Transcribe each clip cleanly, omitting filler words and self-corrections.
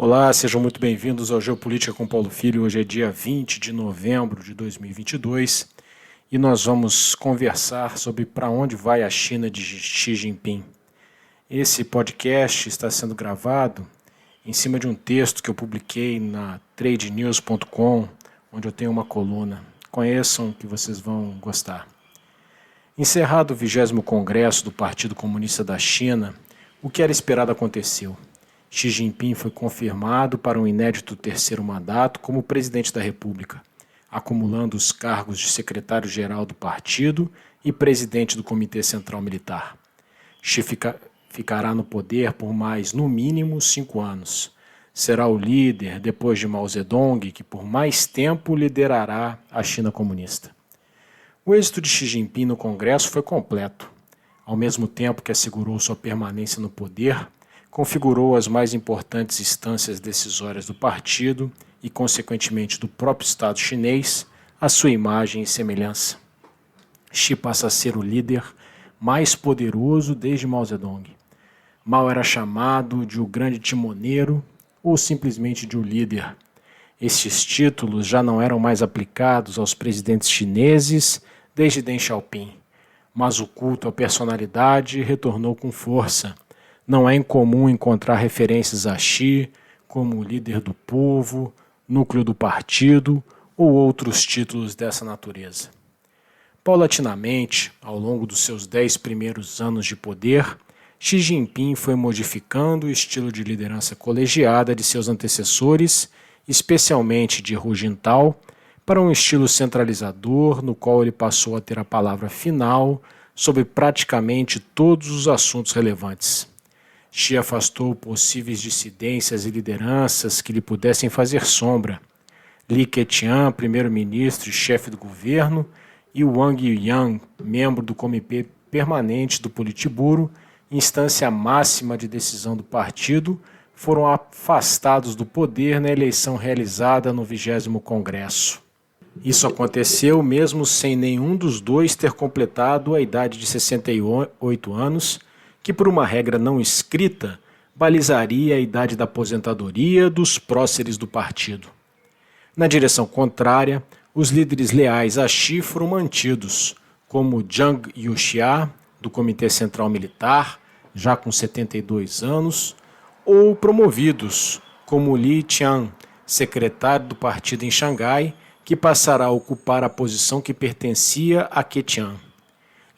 Olá, sejam muito bem-vindos ao Geopolítica com Paulo Filho. Hoje é dia 20 de novembro de 2022 e nós vamos conversar sobre para onde vai a China de Xi Jinping. Esse podcast está sendo gravado em cima de um texto que eu publiquei na tradenews.com, onde eu tenho uma coluna. Conheçam que vocês vão gostar. Encerrado o 20º Congresso do Partido Comunista da China, o que era esperado aconteceu. Xi Jinping foi confirmado para um inédito terceiro mandato como presidente da República, acumulando os cargos de secretário-geral do partido e presidente do Comitê Central Militar. Xi ficará no poder por mais, no mínimo, 5 anos. Será o líder, depois de Mao Zedong, que por mais tempo liderará a China comunista. O êxito de Xi Jinping no Congresso foi completo. Ao mesmo tempo que assegurou sua permanência no poder, configurou as mais importantes instâncias decisórias do partido e, consequentemente, do próprio Estado chinês, a sua imagem e semelhança. Xi passa a ser o líder mais poderoso desde Mao Zedong. Mao era chamado de o grande timoneiro ou simplesmente de o líder. Estes títulos já não eram mais aplicados aos presidentes chineses desde Deng Xiaoping, mas o culto à personalidade retornou com força. Não é incomum encontrar referências a Xi como líder do povo, núcleo do partido ou outros títulos dessa natureza. Paulatinamente, ao longo dos seus 10 primeiros anos de poder, Xi Jinping foi modificando o estilo de liderança colegiada de seus antecessores, especialmente de Hu Jintao, para um estilo centralizador no qual ele passou a ter a palavra final sobre praticamente todos os assuntos relevantes. Xi afastou possíveis dissidências e lideranças que lhe pudessem fazer sombra. Li Keqiang, primeiro-ministro e chefe do governo, e Wang Yuan, membro do Comitê Permanente do Politburo, instância máxima de decisão do partido, foram afastados do poder na eleição realizada no 20º Congresso. Isso aconteceu mesmo sem nenhum dos dois ter completado a idade de 68 anos, que por uma regra não escrita, balizaria a idade da aposentadoria dos próceres do partido. Na direção contrária, os líderes leais a Xi foram mantidos, como Zhang Youxia, do Comitê Central Militar, já com 72 anos, ou promovidos, como Li Qiang, secretário do partido em Xangai, que passará a ocupar a posição que pertencia a Keqiang.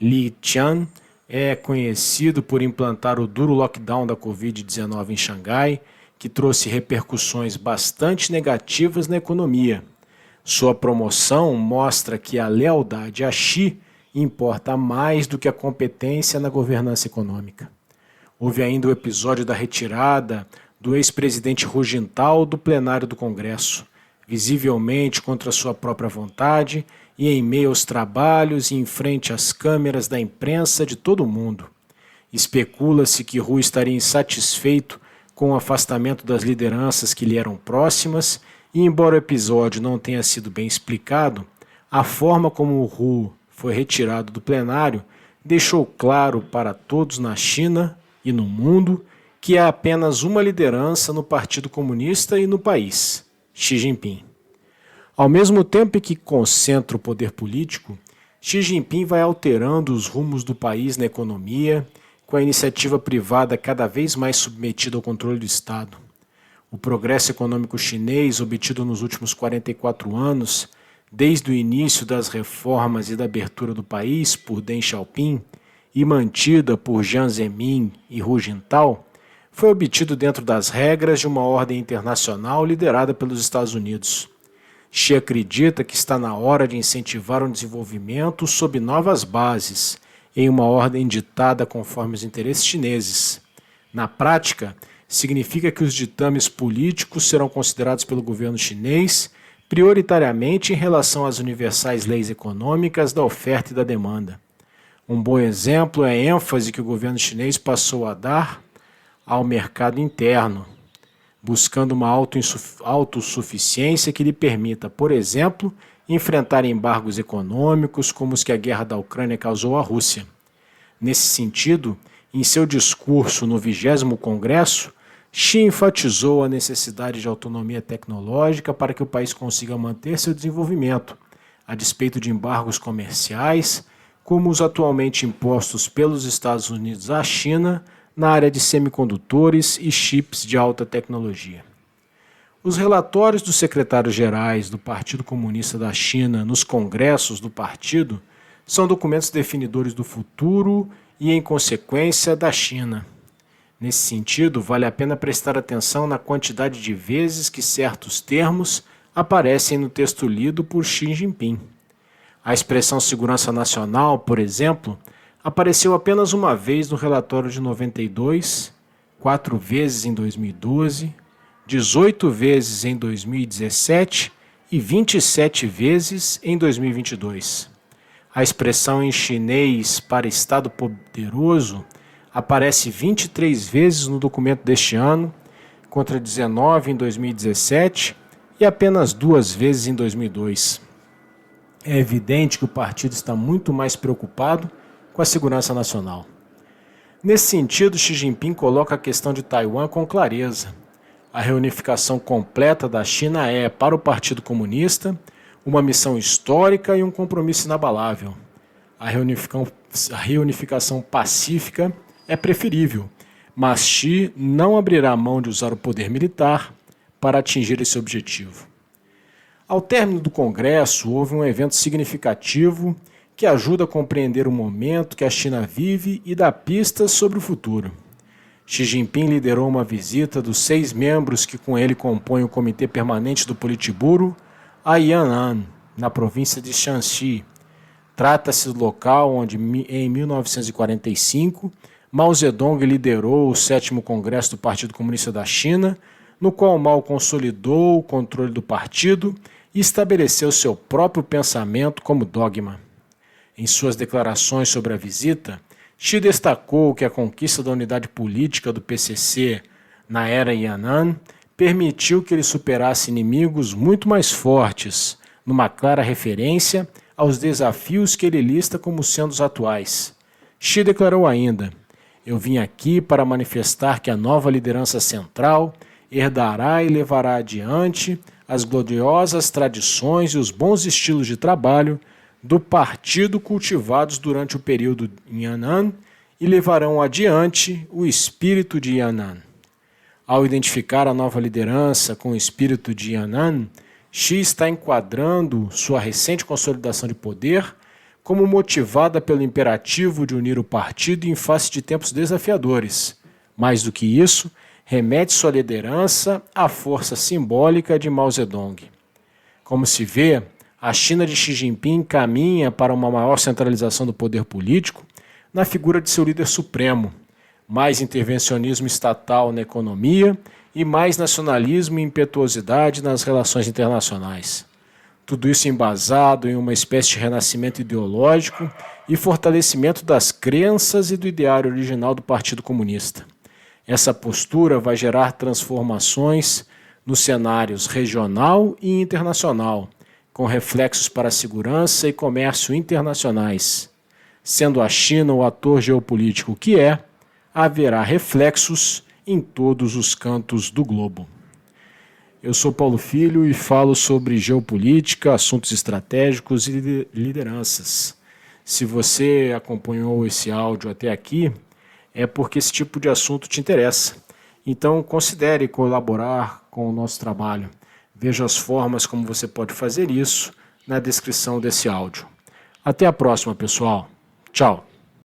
Li Qiang é conhecido por implantar o duro lockdown da Covid-19 em Xangai, que trouxe repercussões bastante negativas na economia. Sua promoção mostra que a lealdade a Xi importa mais do que a competência na governança econômica. Houve ainda o episódio da retirada do ex-presidente Hu Jintao do plenário do Congresso, visivelmente contra sua própria vontade e em meio aos trabalhos e em frente às câmeras da imprensa de todo o mundo. Especula-se que Hu estaria insatisfeito com o afastamento das lideranças que lhe eram próximas e, embora o episódio não tenha sido bem explicado, a forma como o Hu foi retirado do plenário deixou claro para todos na China e no mundo que há apenas uma liderança no Partido Comunista e no país: Xi Jinping. Ao mesmo tempo em que concentra o poder político, Xi Jinping vai alterando os rumos do país na economia, com a iniciativa privada cada vez mais submetida ao controle do Estado. O progresso econômico chinês obtido nos últimos 44 anos, desde o início das reformas e da abertura do país por Deng Xiaoping e mantida por Jiang Zemin e Hu Jintao, foi obtido dentro das regras de uma ordem internacional liderada pelos Estados Unidos. Xi acredita que está na hora de incentivar o desenvolvimento sob novas bases, em uma ordem ditada conforme os interesses chineses. Na prática, significa que os ditames políticos serão considerados pelo governo chinês prioritariamente em relação às universais leis econômicas da oferta e da demanda. Um bom exemplo é a ênfase que o governo chinês passou a dar ao mercado interno, buscando uma autossuficiência que lhe permita, por exemplo, enfrentar embargos econômicos como os que a guerra da Ucrânia causou à Rússia. Nesse sentido, em seu discurso no 20º Congresso, Xi enfatizou a necessidade de autonomia tecnológica para que o país consiga manter seu desenvolvimento, a despeito de embargos comerciais, como os atualmente impostos pelos Estados Unidos à China na área de semicondutores e chips de alta tecnologia. Os relatórios dos secretários-gerais do Partido Comunista da China nos congressos do partido são documentos definidores do futuro e, em consequência, da China. Nesse sentido, vale a pena prestar atenção na quantidade de vezes que certos termos aparecem no texto lido por Xi Jinping. A expressão segurança nacional, por exemplo, apareceu apenas uma vez no relatório de 92, 4 vezes em 2012, 18 vezes em 2017 e 27 vezes em 2022. A expressão em chinês para Estado poderoso aparece 23 vezes no documento deste ano, contra 19 em 2017 e apenas 2 vezes em 2002. É evidente que o partido está muito mais preocupado com a segurança nacional. Nesse sentido, Xi Jinping coloca a questão de Taiwan com clareza. A reunificação completa da China é, para o Partido Comunista, uma missão histórica e um compromisso inabalável. A reunificação pacífica é preferível, mas Xi não abrirá mão de usar o poder militar para atingir esse objetivo. Ao término do Congresso, houve um evento significativo que ajuda a compreender o momento que a China vive e dá pistas sobre o futuro. Xi Jinping liderou uma visita dos 6 membros que com ele compõem o Comitê Permanente do Politburo a Yan'an, na província de Shanxi. Trata-se do local onde, em 1945, Mao Zedong liderou o 7º Congresso do Partido Comunista da China, no qual Mao consolidou o controle do partido e estabeleceu seu próprio pensamento como dogma. Em suas declarações sobre a visita, Xi destacou que a conquista da unidade política do PCC na era Yan'an permitiu que ele superasse inimigos muito mais fortes, numa clara referência aos desafios que ele lista como sendo os atuais. Xi declarou ainda: "Eu vim aqui para manifestar que a nova liderança central herdará e levará adiante as gloriosas tradições e os bons estilos de trabalho do partido cultivados durante o período em Yan'an e levarão adiante o espírito de Yan'an." Ao identificar a nova liderança com o espírito de Yan'an, Xi está enquadrando sua recente consolidação de poder como motivada pelo imperativo de unir o partido em face de tempos desafiadores. Mais do que isso, remete sua liderança à força simbólica de Mao Zedong. Como se vê, a China de Xi Jinping caminha para uma maior centralização do poder político na figura de seu líder supremo, mais intervencionismo estatal na economia e mais nacionalismo e impetuosidade nas relações internacionais. Tudo isso embasado em uma espécie de renascimento ideológico e fortalecimento das crenças e do ideário original do Partido Comunista. Essa postura vai gerar transformações nos cenários regional e internacional, com reflexos para a segurança e comércio internacionais. Sendo a China o ator geopolítico que é, haverá reflexos em todos os cantos do globo. Eu sou Paulo Filho e falo sobre geopolítica, assuntos estratégicos e lideranças. Se você acompanhou esse áudio até aqui, é porque esse tipo de assunto te interessa. Então, considere colaborar com o nosso trabalho. Veja as formas como você pode fazer isso na descrição desse áudio. Até a próxima, pessoal. Tchau.